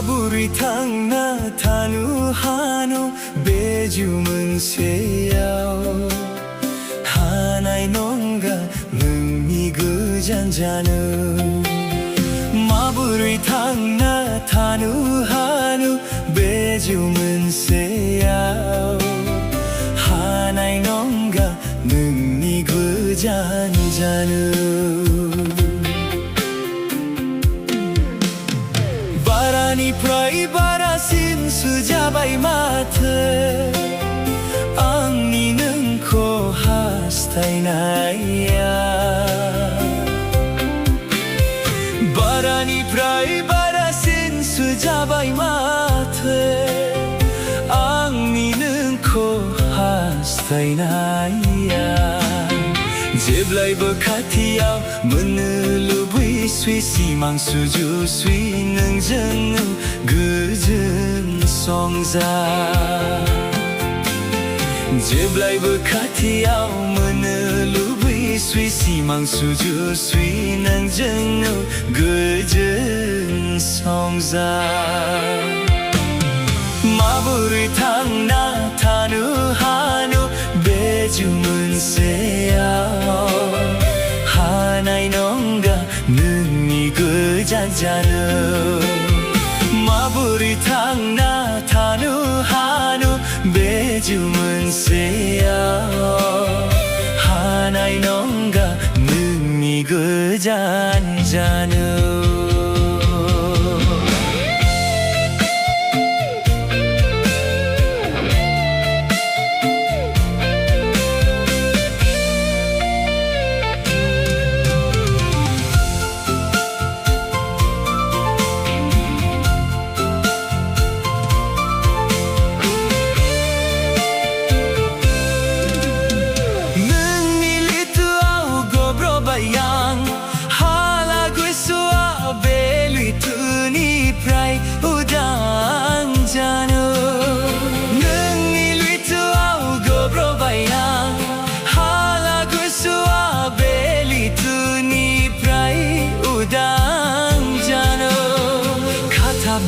마부리 탕나 타누하노 배주문 세야오 하나의 농가 능미 그 잔자는 마부리 탕나 타누하노 배주문 세야오 하나의 농가 능미 그 잔자는 Barani prai barasin sujabai mate Ang ninang ko hastay na iya Barani prai barasin sujabai mate Ang ninang ko hastay na iya Jeblay berkatiau menelubui sui simang suju sui neng jenu gejen songza Jeblay berkatiau menelubui sui simang suju sui neng jenu gejen songza Maburi tang na tanu hanu bejumun seao 하나의 농가 능이 그 잔자는 마부리 탕나 타누 하누 배주문 세야오 하나의 농가 능이 그 잔자는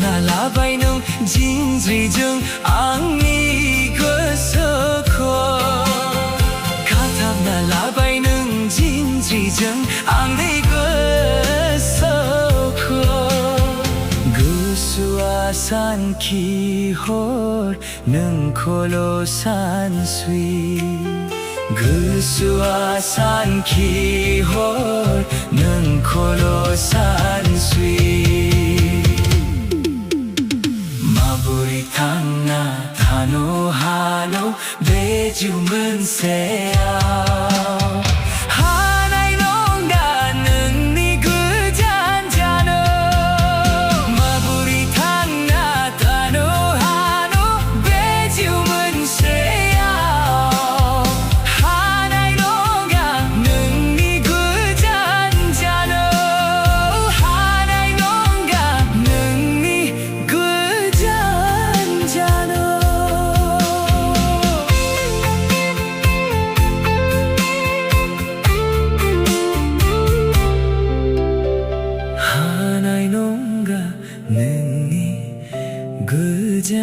Nalabay nung jinjri jung ang igosoko Katab nalabay nung jinjri jung ang igosoko Gusuasan kihor nung kolosan sui Gusuasan kihor nung kolosan sui Tangna tanu hanu bejumun seao 하나의 농가는 네 그 잔자는 마부리 탕나 타누 하누 배주문 세ao 하나의 농가는 네 그 잔자는 하나의 농가는 네 그 하나의 농가 능이 그자